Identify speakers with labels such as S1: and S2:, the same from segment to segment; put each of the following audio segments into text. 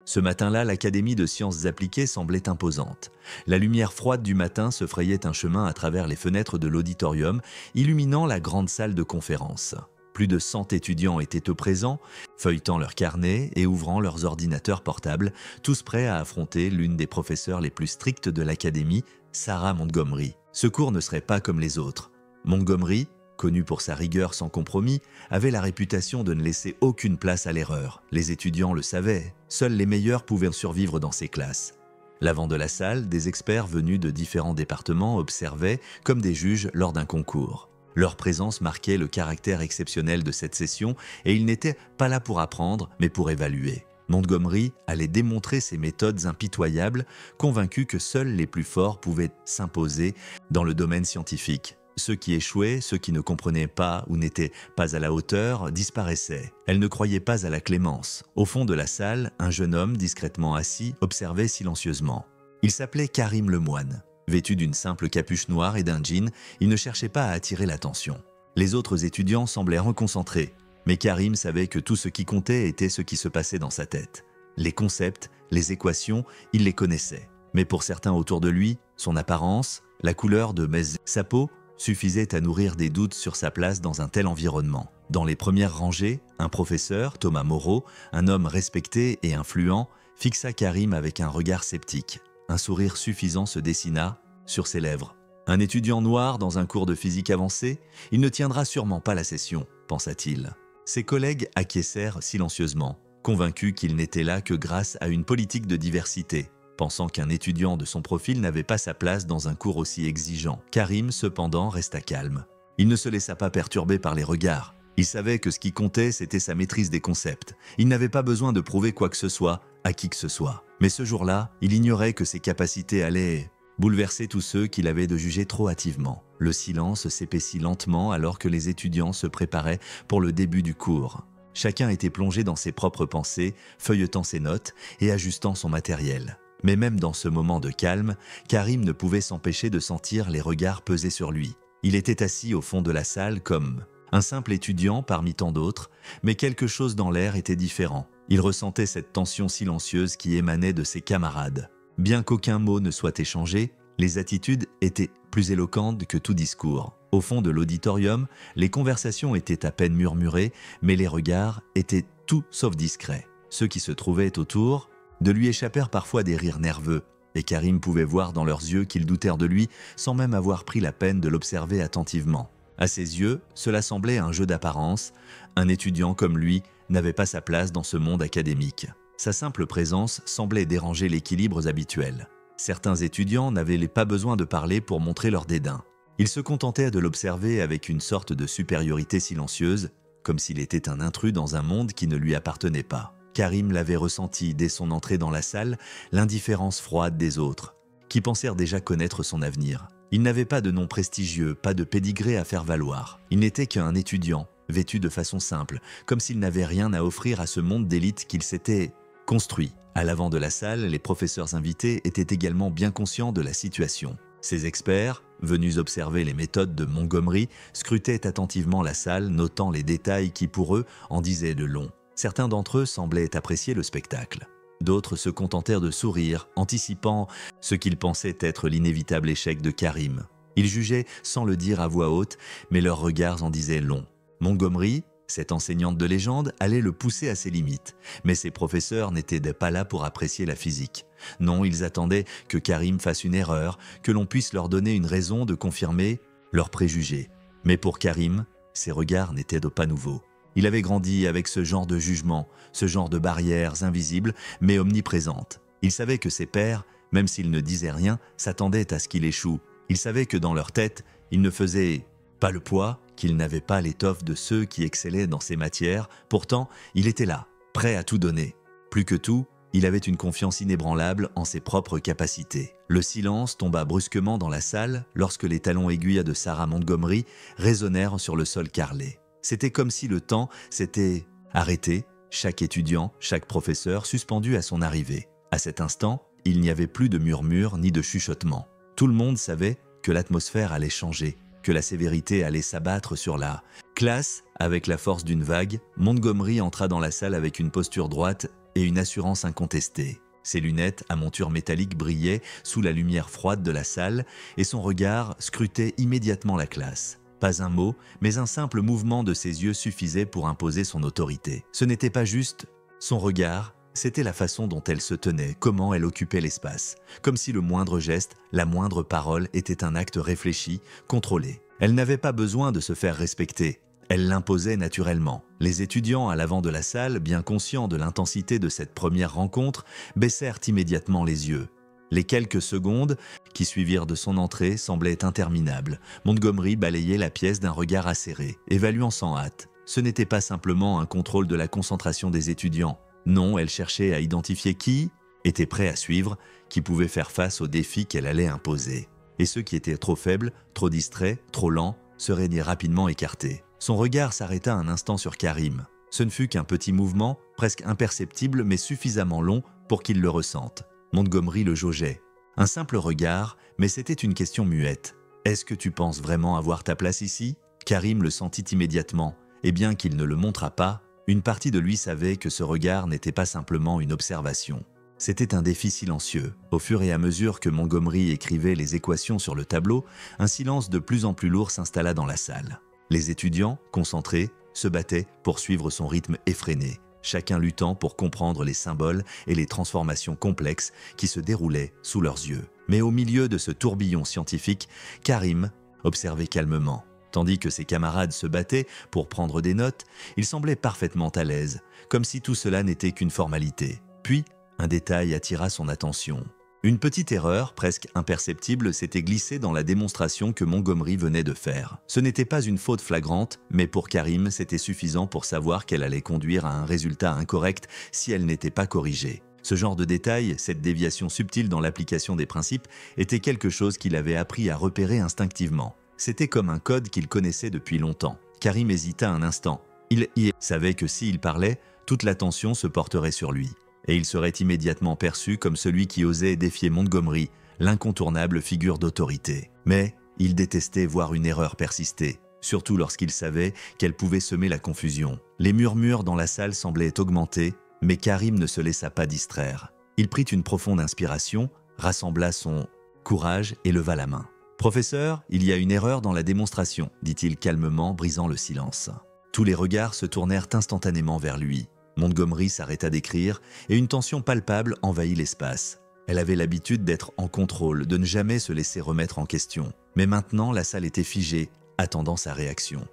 S1: Ce matin-là, l'Académie de sciences appliquées semblait imposante. La lumière froide du matin se frayait un chemin à travers les fenêtres de l'auditorium, illuminant la grande salle de conférence. Plus de 100 étudiants étaient au présent, feuilletant leurs carnets et ouvrant leurs ordinateurs portables, tous prêts à affronter l'une des professeurs les plus strictes de l'Académie, Sarah Montgomery. Ce cours ne serait pas comme les autres. Montgomery, connue pour sa rigueur sans compromis, avait la réputation de ne laisser aucune place à l'erreur. Les étudiants le savaient, seuls les meilleurs pouvaient survivre dans ces classes. L'avant de la salle, des experts venus de différents départements observaient comme des juges lors d'un concours. Leur présence marquait le caractère exceptionnel de cette session et ils n'étaient pas là pour apprendre, mais pour évaluer. Montgomery allait démontrer ses méthodes impitoyables, convaincu que seuls les plus forts pouvaient s'imposer dans le domaine scientifique. Ceux qui échouaient, ceux qui ne comprenaient pas ou n'étaient pas à la hauteur, disparaissaient. Elle ne croyait pas à la clémence. Au fond de la salle, un jeune homme discrètement assis observait silencieusement. Il s'appelait Karim Lemoine. Vêtu d'une simple capuche noire et d'un jean, il ne cherchait pas à attirer l'attention. Les autres étudiants semblaient reconcentrés, mais Karim savait que tout ce qui comptait était ce qui se passait dans sa tête. Les concepts, les équations, il les connaissait. Mais pour certains autour de lui, son apparence, la couleur de sa peau, suffisait à nourrir des doutes sur sa place dans un tel environnement. Dans les premières rangées, un professeur, Thomas Moreau, un homme respecté et influent, fixa Karim avec un regard sceptique. Un sourire suffisant se dessina sur ses lèvres. Un étudiant noir dans un cours de physique avancé, il ne tiendra sûrement pas la session, pensa-t-il. Ses collègues acquiescèrent silencieusement, convaincus qu'il n'était là que grâce à une politique de diversité. Pensant qu'un étudiant de son profil n'avait pas sa place dans un cours aussi exigeant. Karim, cependant, resta calme. Il ne se laissa pas perturber par les regards. Il savait que ce qui comptait, c'était sa maîtrise des concepts. Il n'avait pas besoin de prouver quoi que ce soit à qui que ce soit. Mais ce jour-là, il ignorait que ses capacités allaient bouleverser tous ceux qu'il avait de juger trop hâtivement. Le silence s'épaissit lentement alors que les étudiants se préparaient pour le début du cours. Chacun était plongé dans ses propres pensées, feuilletant ses notes et ajustant son matériel. Mais même dans ce moment de calme, Karim ne pouvait s'empêcher de sentir les regards peser sur lui. Il était assis au fond de la salle comme un simple étudiant parmi tant d'autres, mais quelque chose dans l'air était différent. Il ressentait cette tension silencieuse qui émanait de ses camarades. Bien qu'aucun mot ne soit échangé, les attitudes étaient plus éloquentes que tout discours. Au fond de l'auditorium, les conversations étaient à peine murmurées, mais les regards étaient tout sauf discrets. Ceux qui se trouvaient autour de lui échappèrent parfois des rires nerveux, et Karim pouvait voir dans leurs yeux qu'ils doutèrent de lui sans même avoir pris la peine de l'observer attentivement. À ses yeux, cela semblait un jeu d'apparence. Un étudiant comme lui n'avait pas sa place dans ce monde académique. Sa simple présence semblait déranger l'équilibre habituel. Certains étudiants n'avaient pas besoin de parler pour montrer leur dédain. Ils se contentaient de l'observer avec une sorte de supériorité silencieuse, comme s'il était un intrus dans un monde qui ne lui appartenait pas. Karim l'avait ressenti dès son entrée dans la salle, l'indifférence froide des autres, qui pensèrent déjà connaître son avenir. Il n'avait pas de nom prestigieux, pas de pédigré à faire valoir. Il n'était qu'un étudiant, vêtu de façon simple, comme s'il n'avait rien à offrir à ce monde d'élite qu'il s'était construit. À l'avant de la salle, les professeurs invités étaient également bien conscients de la situation. Ces experts, venus observer les méthodes de Montgomery, scrutaient attentivement la salle, notant les détails qui, pour eux, en disaient de long. Certains d'entre eux semblaient apprécier le spectacle. D'autres se contentèrent de sourire, anticipant ce qu'ils pensaient être l'inévitable échec de Karim. Ils jugeaient sans le dire à voix haute, mais leurs regards en disaient long. Montgomery, cette enseignante de légende, allait le pousser à ses limites. Mais ses professeurs n'étaient pas là pour apprécier la physique. Non, ils attendaient que Karim fasse une erreur, que l'on puisse leur donner une raison de confirmer leurs préjugés. Mais pour Karim, ces regards n'étaient pas nouveaux. Il avait grandi avec ce genre de jugement, ce genre de barrières invisibles mais omniprésentes. Il savait que ses pairs, même s'ils ne disaient rien, s'attendaient à ce qu'il échoue. Il savait que dans leur tête, il ne faisait pas le poids, qu'il n'avait pas l'étoffe de ceux qui excellaient dans ces matières. Pourtant, il était là, prêt à tout donner. Plus que tout, il avait une confiance inébranlable en ses propres capacités. Le silence tomba brusquement dans la salle lorsque les talons aiguilles de Sarah Montgomery résonnèrent sur le sol carrelé. C'était comme si le temps s'était arrêté, chaque étudiant, chaque professeur suspendu à son arrivée. À cet instant, il n'y avait plus de murmures ni de chuchotements. Tout le monde savait que l'atmosphère allait changer, que la sévérité allait s'abattre sur la classe. Avec la force d'une vague, Montgomery entra dans la salle avec une posture droite et une assurance incontestée. Ses lunettes à monture métallique brillaient sous la lumière froide de la salle et son regard scrutait immédiatement la classe. Pas un mot, mais un simple mouvement de ses yeux suffisait pour imposer son autorité. Ce n'était pas juste son regard, c'était la façon dont elle se tenait, comment elle occupait l'espace. Comme si le moindre geste, la moindre parole était un acte réfléchi, contrôlé. Elle n'avait pas besoin de se faire respecter. Elle l'imposait naturellement. Les étudiants à l'avant de la salle, bien conscients de l'intensité de cette première rencontre, baissèrent immédiatement les yeux. Les quelques secondes qui suivirent de son entrée semblaient interminables. Montgomery balayait la pièce d'un regard acéré, évaluant sans hâte. Ce n'était pas simplement un contrôle de la concentration des étudiants. Non, elle cherchait à identifier qui était prêt à suivre, qui pouvait faire face aux défis qu'elle allait imposer. Et ceux qui étaient trop faibles, trop distraits, trop lents, seraient rapidement écartés. Son regard s'arrêta un instant sur Karim. Ce ne fut qu'un petit mouvement, presque imperceptible mais suffisamment long pour qu'il le ressente. Montgomery le jaugeait. Un simple regard, mais c'était une question muette. « Est-ce que tu penses vraiment avoir ta place ici ?» Karim le sentit immédiatement, et bien qu'il ne le montrât pas, une partie de lui savait que ce regard n'était pas simplement une observation. C'était un défi silencieux. Au fur et à mesure que Montgomery écrivait les équations sur le tableau, un silence de plus en plus lourd s'installa dans la salle. Les étudiants, concentrés, se battaient pour suivre son rythme effréné, chacun luttant pour comprendre les symboles et les transformations complexes qui se déroulaient sous leurs yeux. Mais au milieu de ce tourbillon scientifique, Karim observait calmement. Tandis que ses camarades se battaient pour prendre des notes, il semblait parfaitement à l'aise, comme si tout cela n'était qu'une formalité. Puis, un détail attira son attention. Une petite erreur, presque imperceptible, s'était glissée dans la démonstration que Montgomery venait de faire. Ce n'était pas une faute flagrante, mais pour Karim, c'était suffisant pour savoir qu'elle allait conduire à un résultat incorrect si elle n'était pas corrigée. Ce genre de détail, cette déviation subtile dans l'application des principes, était quelque chose qu'il avait appris à repérer instinctivement. C'était comme un code qu'il connaissait depuis longtemps. Karim hésita un instant. Il savait que s'il parlait, toute l'attention se porterait sur lui. Et il serait immédiatement perçu comme celui qui osait défier Montgomery, l'incontournable figure d'autorité. Mais il détestait voir une erreur persister, surtout lorsqu'il savait qu'elle pouvait semer la confusion. Les murmures dans la salle semblaient augmenter, mais Karim ne se laissa pas distraire. Il prit une profonde inspiration, rassembla son courage et leva la main. « Professeur, il y a une erreur dans la démonstration », dit-il calmement, brisant le silence. Tous les regards se tournèrent instantanément vers lui. Montgomery s'arrêta d'écrire et une tension palpable envahit l'espace. Elle avait l'habitude d'être en contrôle, de ne jamais se laisser remettre en question. Mais maintenant, la salle était figée, attendant sa réaction.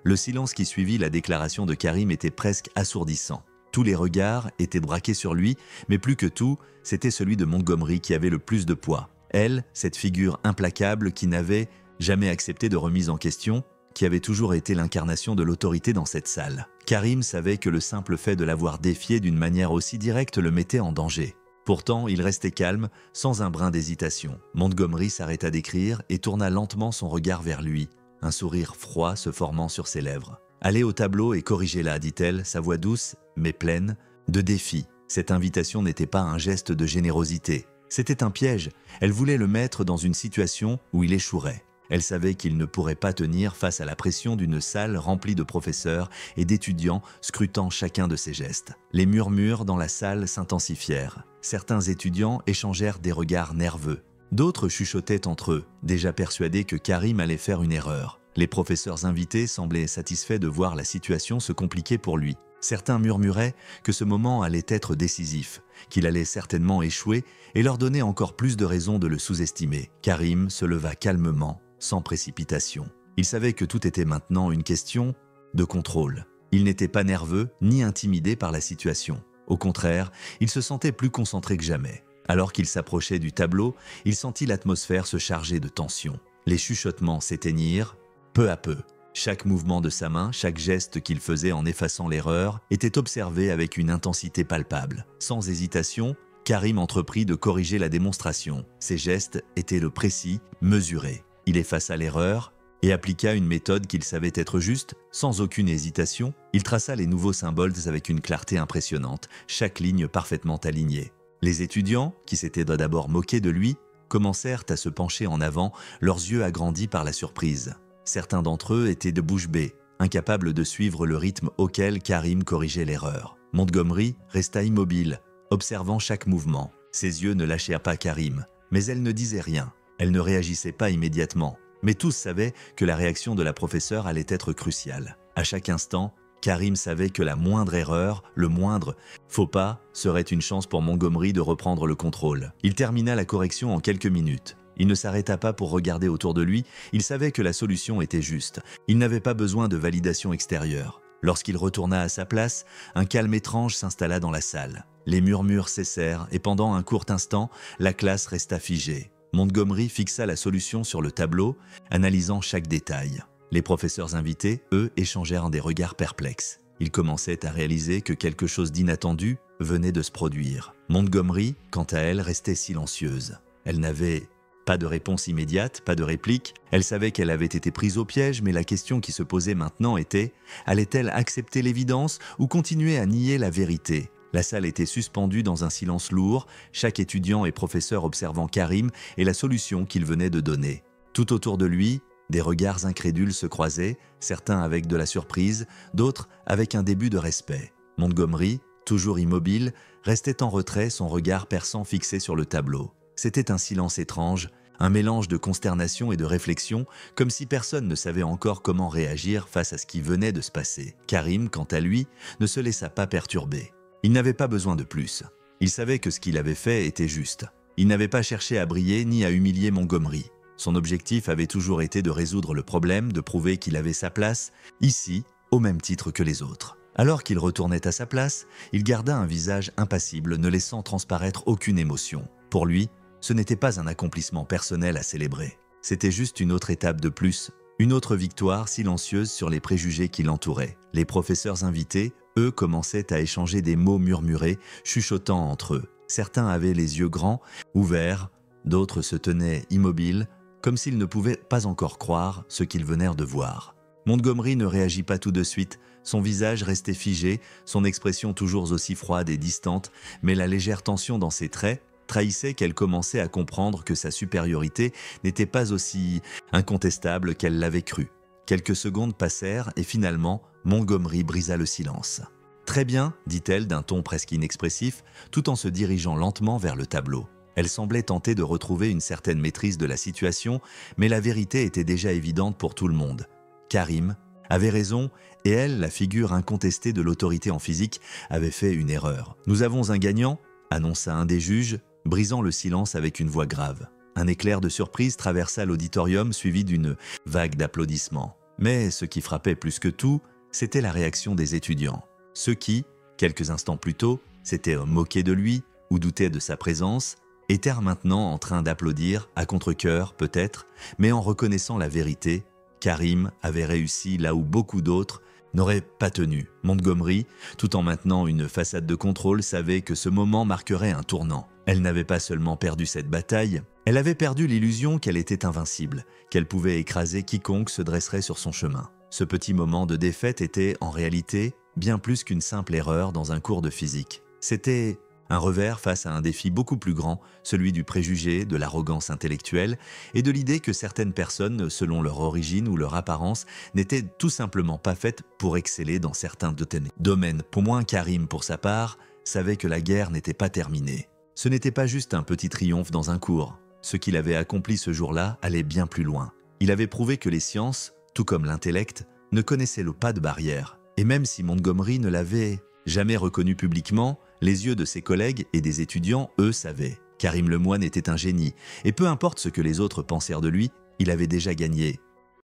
S1: Le silence qui suivit la déclaration de Karim était presque assourdissant. Tous les regards étaient braqués sur lui, mais plus que tout, c'était celui de Montgomery qui avait le plus de poids. Elle, cette figure implacable qui n'avait jamais accepté de remise en question, qui avait toujours été l'incarnation de l'autorité dans cette salle. Karim savait que le simple fait de l'avoir défié d'une manière aussi directe le mettait en danger. Pourtant, il restait calme, sans un brin d'hésitation. Montgomery s'arrêta d'écrire et tourna lentement son regard vers lui, un sourire froid se formant sur ses lèvres. « Allez au tableau et corrigez-la » dit-elle, sa voix douce, mais pleine, de défi. Cette invitation n'était pas un geste de générosité. C'était un piège. Elle voulait le mettre dans une situation où il échouerait. Elle savait qu'il ne pourrait pas tenir face à la pression d'une salle remplie de professeurs et d'étudiants scrutant chacun de ses gestes. Les murmures dans la salle s'intensifièrent. Certains étudiants échangèrent des regards nerveux. D'autres chuchotaient entre eux, déjà persuadés que Karim allait faire une erreur. Les professeurs invités semblaient satisfaits de voir la situation se compliquer pour lui. Certains murmuraient que ce moment allait être décisif, qu'il allait certainement échouer et leur donner encore plus de raisons de le sous-estimer. Karim se leva calmement, sans précipitation. Il savait que tout était maintenant une question de contrôle. Il n'était pas nerveux ni intimidé par la situation. Au contraire, il se sentait plus concentré que jamais. Alors qu'il s'approchait du tableau, il sentit l'atmosphère se charger de tension. Les chuchotements s'éteignirent, peu à peu. Chaque mouvement de sa main, chaque geste qu'il faisait en effaçant l'erreur, était observé avec une intensité palpable. Sans hésitation, Karim entreprit de corriger la démonstration. Ses gestes étaient le précis, mesuré. Il effaça l'erreur et appliqua une méthode qu'il savait être juste, sans aucune hésitation. Il traça les nouveaux symboles avec une clarté impressionnante, chaque ligne parfaitement alignée. Les étudiants, qui s'étaient d'abord moqués de lui, commencèrent à se pencher en avant, leurs yeux agrandis par la surprise. Certains d'entre eux étaient de bouche bée, incapables de suivre le rythme auquel Karim corrigeait l'erreur. Montgomery resta immobile, observant chaque mouvement. Ses yeux ne lâchèrent pas Karim, mais elle ne disait rien. Elle ne réagissait pas immédiatement. Mais tous savaient que la réaction de la professeure allait être cruciale. À chaque instant, Karim savait que la moindre erreur, le moindre faux pas, serait une chance pour Montgomery de reprendre le contrôle. Il termina la correction en quelques minutes. Il ne s'arrêta pas pour regarder autour de lui, il savait que la solution était juste. Il n'avait pas besoin de validation extérieure. Lorsqu'il retourna à sa place, un calme étrange s'installa dans la salle. Les murmures cessèrent et pendant un court instant, la classe resta figée. Montgomery fixa la solution sur le tableau, analysant chaque détail. Les professeurs invités, eux, échangèrent des regards perplexes. Ils commençaient à réaliser que quelque chose d'inattendu venait de se produire. Montgomery, quant à elle, restait silencieuse. Elle n'avait pas de réponse immédiate, pas de réplique. Elle savait qu'elle avait été prise au piège, mais la question qui se posait maintenant était « allait-elle accepter l'évidence ou continuer à nier la vérité ?» La salle était suspendue dans un silence lourd, chaque étudiant et professeur observant Karim et la solution qu'il venait de donner. Tout autour de lui, des regards incrédules se croisaient, certains avec de la surprise, d'autres avec un début de respect. Montgomery, toujours immobile, restait en retrait, son regard perçant fixé sur le tableau. C'était un silence étrange, un mélange de consternation et de réflexion, comme si personne ne savait encore comment réagir face à ce qui venait de se passer. Karim, quant à lui, ne se laissa pas perturber. Il n'avait pas besoin de plus. Il savait que ce qu'il avait fait était juste. Il n'avait pas cherché à briller ni à humilier Montgomery. Son objectif avait toujours été de résoudre le problème, de prouver qu'il avait sa place, ici, au même titre que les autres. Alors qu'il retournait à sa place, il garda un visage impassible, ne laissant transparaître aucune émotion. Pour lui, ce n'était pas un accomplissement personnel à célébrer. C'était juste une autre étape de plus, une autre victoire silencieuse sur les préjugés qui l'entouraient. Les professeurs invités, eux, commençaient à échanger des mots murmurés, chuchotant entre eux. Certains avaient les yeux grands, ouverts, d'autres se tenaient immobiles, comme s'ils ne pouvaient pas encore croire ce qu'ils venèrent de voir. Montgomery ne réagit pas tout de suite, son visage restait figé, son expression toujours aussi froide et distante, mais la légère tension dans ses traits trahissait qu'elle commençait à comprendre que sa supériorité n'était pas aussi incontestable qu'elle l'avait cru. Quelques secondes passèrent et finalement, Montgomery brisa le silence. « Très bien », dit-elle d'un ton presque inexpressif, tout en se dirigeant lentement vers le tableau. Elle semblait tenter de retrouver une certaine maîtrise de la situation, mais la vérité était déjà évidente pour tout le monde. Karim avait raison, et elle, la figure incontestée de l'autorité en physique, avait fait une erreur. « Nous avons un gagnant », annonça un des juges, brisant le silence avec une voix grave. Un éclair de surprise traversa l'auditorium suivi d'une vague d'applaudissements. Mais ce qui frappait plus que tout, c'était la réaction des étudiants. Ceux qui, quelques instants plus tôt, s'étaient moqués de lui ou doutaient de sa présence, étaient maintenant en train d'applaudir, à contre-cœur peut-être, mais en reconnaissant la vérité. Karim avait réussi là où beaucoup d'autres n'aurait pas tenu. Montgomery, tout en maintenant une façade de contrôle, savait que ce moment marquerait un tournant. Elle n'avait pas seulement perdu cette bataille, elle avait perdu l'illusion qu'elle était invincible, qu'elle pouvait écraser quiconque se dresserait sur son chemin. Ce petit moment de défaite était, en réalité, bien plus qu'une simple erreur dans un cours de physique. C'était un revers face à un défi beaucoup plus grand, celui du préjugé, de l'arrogance intellectuelle et de l'idée que certaines personnes, selon leur origine ou leur apparence, n'étaient tout simplement pas faites pour exceller dans certains domaines. Pour moins, Karim, pour sa part, savait que la guerre n'était pas terminée. Ce n'était pas juste un petit triomphe dans un cours. Ce qu'il avait accompli ce jour-là allait bien plus loin. Il avait prouvé que les sciences, tout comme l'intellect, ne connaissaient pas de barrière. Et même si Montgomery ne l'avait jamais reconnu publiquement, les yeux de ses collègues et des étudiants, eux, savaient. Karim Lemoine était un génie, et peu importe ce que les autres pensèrent de lui, il avait déjà gagné.